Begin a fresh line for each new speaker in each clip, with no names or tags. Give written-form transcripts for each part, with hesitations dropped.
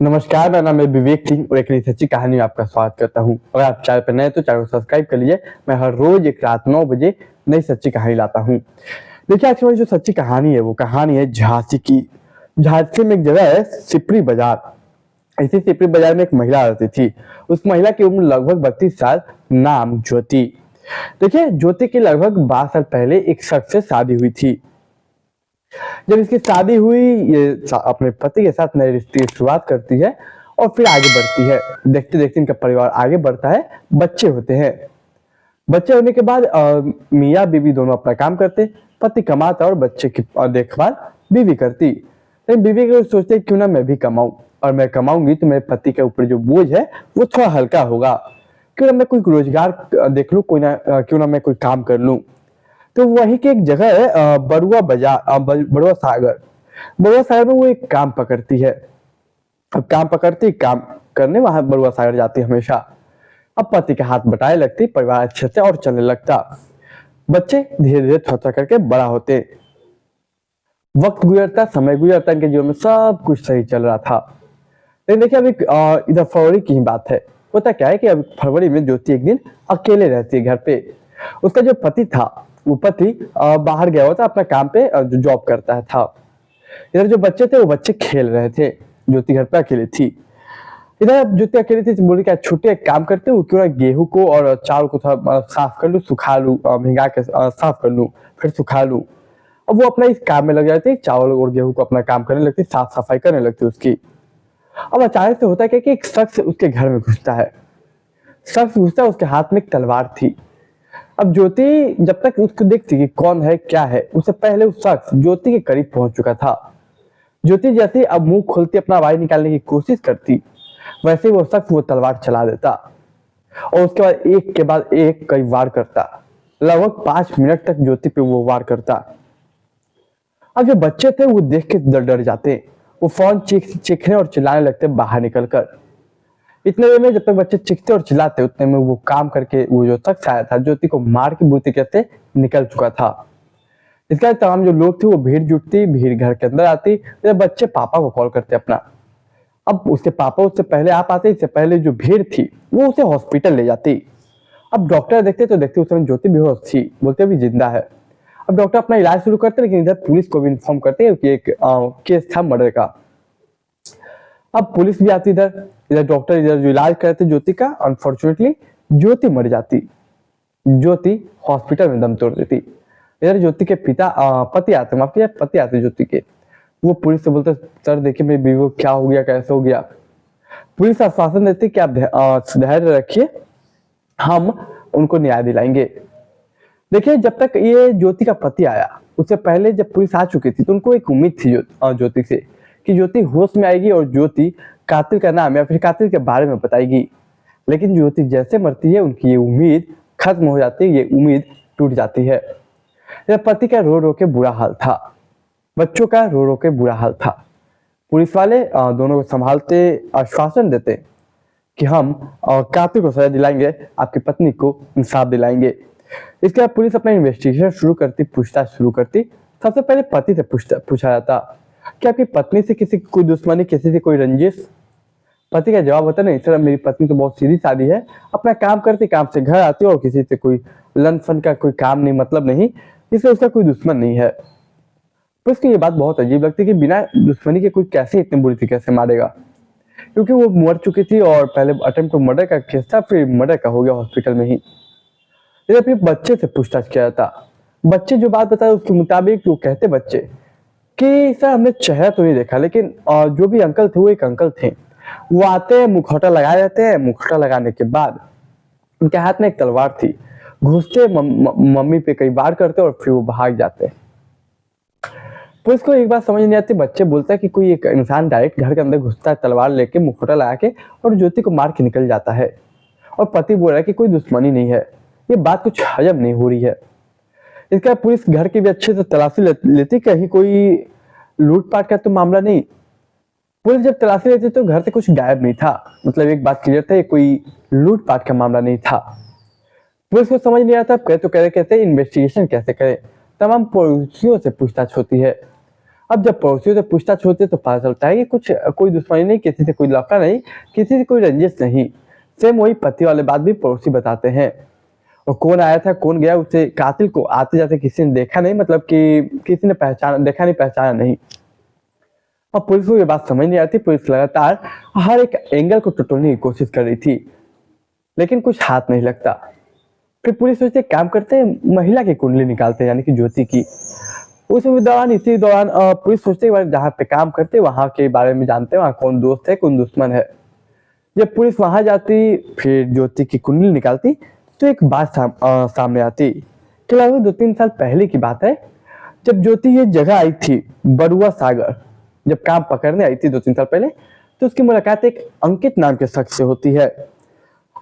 नमस्कार, मेरा नाम है विवेक सिंह और एक नई सच्ची कहानी में आपका स्वागत करता हूँ। अगर आप चैनल पर नए हैं तो चैनल को सब्सक्राइब कर लीजिए। मैं हर रोज एक रात 9 बजे नई सच्ची कहानी लाता हूँ। देखिए, आज की हमारी जो सच्ची कहानी है वो कहानी है झांसी की। झांसी में एक जगह है सिपरी बाजार। इसी सिपरी बाजार में एक महिला रहती थी। उस महिला की उम्र लगभग 32 साल, नाम ज्योति। देखिए, ज्योति की लगभग 12 साल पहले एक शख्स से शादी हुई थी। जब इसकी शादी हुई, ये अपने पति के साथ नए रिश्ते की शुरुआत करती है और फिर आगे बढ़ती है। देखते देखते इनका परिवार आगे बढ़ता है, बच्चे होते हैं। बच्चे होने के बाद मियाँ बीवी दोनों अपना काम करते। पति कमाता और बच्चे की देखभाल बीवी करती। लेकिन बीवी को सोचते हैं, क्यों ना मैं भी कमाऊं, और मैं कमाऊंगी तो मेरे पति के ऊपर जो बोझ है वो थोड़ा हल्का होगा। क्यों ना मैं कोई रोजगार देख लूं, क्यों ना मैं कोई काम कर लूं। तो वहीं की एक जगह है बरुआ बाजार, बरुआ सागर। बरुआ सागर में वो एक काम पकड़ती है। अब काम करने वहां बरुआ सागर जाती है हमेशा। अब पति के हाथ बटाए लगती, परिवार अच्छे से और चलने लगता। बच्चे धीरे धीरे थोड़ा थोड़ा करके बड़ा होते। वक्त गुजरता, समय गुजरता, इनके जीवन में सब कुछ सही चल रहा था। लेकिन देखिए, अभी इधर फरवरी की ही बात है। होता क्या है कि अब फरवरी में ज्योति एक दिन अकेले रहती है घर पे। उसका जो पति था, वो पति बाहर गया हुआ था अपना काम पे, जो जॉब करता था। इधर जो बच्चे थे वो बच्चे खेल रहे थे। ज्योति घर पे अकेली थी। इधर ज्योति अकेली थी, बोली क्या छुट्टी एक काम करते हूँ, क्यों ना गेहूं को और चावल को थोड़ा साफ कर लूँ, सुखा लूँ, भिंगा के साफ कर लूँ, फिर सुखा लूँ। अब वो अपना इस काम में लग जाती, चावल और गेहूं को अपना काम करने लगती, साफ सफाई करने लगती उसकी। अब अचानक से होता है कि एक शख्स उसके घर में घुसता है। उसके हाथ में एक तलवार थी। अब ज्योति जब तक उसको देखती कि कौन है क्या है, उससे पहले उस शख्स ज्योति के करीब पहुंच चुका था। ज्योति जैसे अब मुंह खोलती, अपना आवाज निकालने की कोशिश करती, वैसे वो शख्स वो तलवार चला देता और उसके बाद एक के बाद एक कई वार करता। लगभग 5 मिनट तक ज्योति पे वो वार करता। अब जो बच्चे थे वो देख के डर जाते। वो फौरन चीखने और चिल्लाने लगते बाहर निकलकर। इतने देर में जब तक बच्चे चीखते और चिल्लाते, उतने में वो काम करके वो जो शख्स आया था, ज्योति को मार के बुरी तरीके से निकल चुका था। इसके बाद तमाम जो लोग थे वो भीड़ घर के अंदर आती। तो बच्चे पापा को कॉल करते अपना। अब उसके पापा उससे पहले आ पाते। इससे पहले जो भीड़ थी वो उसे हॉस्पिटल ले जाती। अब डॉक्टर देखते तो देखते उस समय ज्योति बेहोश थी, बोलते अभी जिंदा है। अब डॉक्टर अपना इलाज शुरू करते, लेकिन इधर पुलिस को भी इन्फॉर्म करते हैं कि एक केस था मर्डर का। अब पुलिस भी आती इधर। इधर डॉक्टर इधर जो इलाज करते ज्योति का, अनफॉर्चुनेटली ज्योति मर जाती। ज्योति हॉस्पिटल में दम तोड़ देती। इधर ज्योति के पति आते ज्योति के। वो पुलिस से बोलते, सर देखिए मेरी बीवी को क्या हो गया, कैसे हो गया। पुलिस आश्वासन देती कि आप धैर्य रखिए, हम उनको न्याय दिलाएंगे। देखिए, जब तक ये ज्योति का पति आया, उससे पहले जब पुलिस आ चुकी थी तो उनको एक उम्मीद थी ज्योति से कि ज्योति होश में आएगी और ज्योति कातिल का नाम या फिर कातिल के बारे में बताएगी। लेकिन ज्योति जैसे मरती है, उनकी ये उम्मीद खत्म हो जाती है, ये उम्मीद टूट जाती है। पति का रो रो के बुरा हाल था, बच्चों का रो रो के बुरा हाल था। पुलिस वाले दोनों को संभालते, आश्वासन देते कि हम कातिल को सजा दिलाएंगे, आपकी पत्नी को इंसाफ दिलाएंगे। इसके बाद पुलिस अपना इन्वेस्टिगेशन शुरू करती, पूछताछ शुरू करती। सबसे पहले पति से पूछा जाता कि आपकी पत्नी से किसी कोई दुश्मनी, किसी से कोई रंजिश। पति का जवाब होता, नहीं सर, मेरी पत्नी तो बहुत सीधी सादी है, अपना काम करती, काम से घर आती और किसी से कोई लन फन का कोई काम नहीं, मतलब नहीं, इसलिए उसका कोई दुश्मन नहीं है। पुलिस को ये बात बहुत अजीब लगती कि बिना दुश्मनी के कोई कैसे इतनी बुरी तरीके से मारेगा, क्योंकि वो मर चुकी थी और पहले अटेम्प्ट टू मर्डर का केस था, फिर मर्डर का हो गया हॉस्पिटल में ही। इधर फिर बच्चे से पूछताछ किया जाता। बच्चे जो बात बताए उसके मुताबिक वो कहते बच्चे कि सर हमने चेहरा तो नहीं देखा, लेकिन जो भी अंकल थे वो एक अंकल थे। वो आते हैं, मुखौटा लगाए रहते हैं, मुखौटा लगाने के बाद उनके हाथ में एक तलवार थी। घुसते मम्मी पे कई बार करते और फिर वो भाग जाते। पुलिस को एक बात समझ नहीं आती। बच्चे बोलता है कि कोई एक इंसान डायरेक्ट घर के अंदर घुसता है तलवार लेके, मुखौटा लगा के, और ज्योति को मार के निकल जाता है। और पति बोल रहा है कि कोई दुश्मनी नहीं है। ये बात कुछ हजम नहीं हो रही है। इसका पुलिस घर की भी अच्छे से तलाशी लेती, कहीं कोई लूटपाट का तो मामला नहीं। पुलिस जब तलाशी लेती तो घर से कुछ गायब नहीं था, मतलब एक बात क्लियर था, ये कोई लूटपाट का मामला नहीं था। पुलिस को समझ नहीं आता कैसे इन्वेस्टिगेशन कैसे करे। तमाम पड़ोसियों से पूछताछ होती है। अब जब पड़ोसियों से पूछताछ होती है तो पता चलता है कि कोई दुश्मनी नहीं, किसी से कोई लफड़ा नहीं, किसी से कोई रंजिश नहीं। सेम वही पति वाले बात भी पड़ोसी बताते हैं। और कौन आया था कौन गया, उसे कातिल को आते जाते किसी ने देखा नहीं, मतलब कि किसी ने देखा नहीं, पहचाना नहीं। अब पुलिस को ये बात समझ नहीं आती। पुलिस लगातार हर एक एंगल को टटोलने की कोशिश कर रही थी, लेकिन कुछ हाथ नहीं लगता। फिर पुलिस सोचते काम करते हैं, महिला की कुंडली निकालते हैं, यानी कि ज्योति की। इसी दौरान पुलिस सोचते हैं जहाँ पे काम करते वहां के बारे में जानते हैं, वहाँ कौन दोस्त है कौन दुश्मन है। जब पुलिस वहां जाती, फिर ज्योति की कुंडली निकालती, तो एक बात सामने आती कि लगभग 2-3 साल पहले की बात है, जब ज्योति ये जगह आई थी बरुआ सागर, जब काम पकड़ने आई थी 2-3 साल पहले, तो उसकी मुलाकात एक अंकित नाम के शख्स से होती है।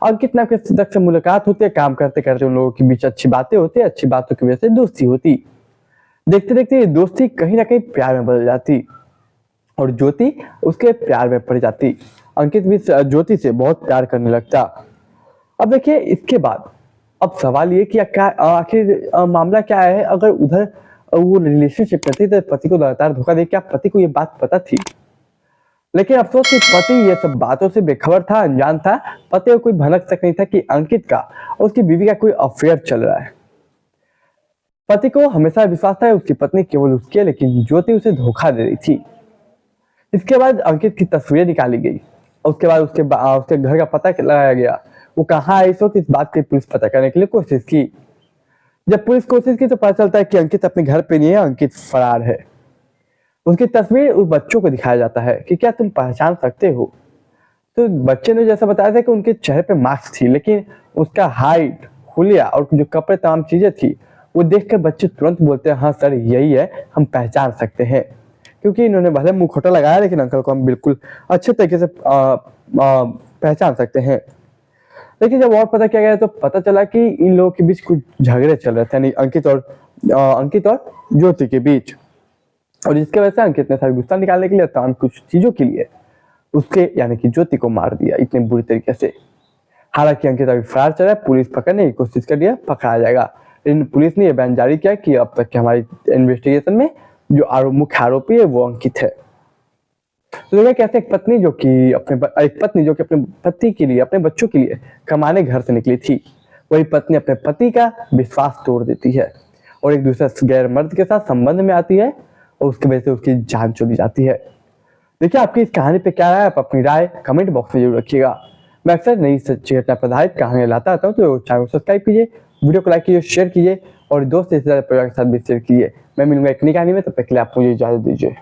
अंकित नाम के शख्स से मुलाकात होती है, काम करते करते उन लोगों के बीच अच्छी बातें होती है, अच्छी बातों की वजह से दोस्ती होती। देखते देखते ये दोस्ती कहीं ना कहीं प्यार में बदल जाती और ज्योति उसके प्यार में पड़ जाती। अंकित भी ज्योति से बहुत प्यार करने लगता। अब देखिए इसके बाद अब सवाल ये कि आखिर मामला क्या है। अगर उधर वो रिलेशनशिप करती तो पति को लगातार धोखा दे, क्या पति को ये बात पता थी? लेकिन अफसोस कि पति ये सब बातों से बेखबर था, अनजान था। पति को कोई भनक तक नहीं था कि अंकित का और उसकी बीवी का कोई अफेयर चल रहा है। पति को हमेशा विश्वास था उसकी पत्नी केवल उसकी है, लेकिन ज्योति उसे धोखा दे रही थी। इसके बाद अंकित की तस्वीरें निकाली गई और उसके बाद उसके घर का पता लगाया गया। वो कहाँ है इस वक्त, इस बात की पुलिस पता करने के लिए कोशिश की। जब पुलिस कोशिश की तो पता चलता है कि अंकित अपने घर पे नहीं है, अंकित फरार है। उसकी तस्वीर उस बच्चों को दिखाया जाता है कि क्या तुम पहचान सकते हो? तो बच्चे ने जैसा बताया था कि उनके चेहरे पे मास्क थी, लेकिन उसका हाइट, हुलिया और जो कपड़े तमाम चीजें थी वो देखकर बच्चे तुरंत बोलते हैं हाँ सर यही है, हम पहचान सकते हैं। क्योंकि इन्होंने भले मुखौटा लगाया, लेकिन अंकल को हम बिल्कुल अच्छे तरीके से पहचान सकते हैं। लेकिन जब और पता किया गया तो पता चला कि इन लोगों के बीच कुछ झगड़े चल रहे थे, यानी अंकित और ज्योति के बीच। और जिसकी वजह से अंकित ने सारा गुस्सा निकालने के लिए तमाम कुछ चीजों के लिए उसके यानी कि ज्योति को मार दिया इतने बुरी तरीके से। हालांकि अंकित अभी फरार चला है, पुलिस पकड़ने की कोशिश कर रही है, पकड़ा जाएगा। लेकिन पुलिस ने यह बयान जारी किया कि अब तक की हमारी इन्वेस्टिगेशन में जो मुख्य आरोपी है वो अंकित है। तो देखिए कैसे एक पत्नी जो कि अपने पति के लिए, अपने बच्चों के लिए कमाने घर से निकली थी, वही पत्नी अपने पति का विश्वास तोड़ देती है और एक दूसरे गैर मर्द के साथ संबंध में आती है और उसकी वजह से उसकी जान चली जाती है। देखिए आपकी इस कहानी पे क्या राय है, आप अपनी राय कमेंट बॉक्स में जरूर रखिएगा। मैं अक्सर नई सच्ची घटना पर आधारित कहानियां लाता आता हूँ, तो चैनल को सब्सक्राइब कीजिए, वीडियो को लाइक कीजिए, शेयर कीजिए और दोस्त रिश्तेदार परिवार के साथ भी शेयर कीजिए। मैं मिलूंगा एक नई कहानी में, तब तक के लिए आप मुझे इजाजत दीजिए।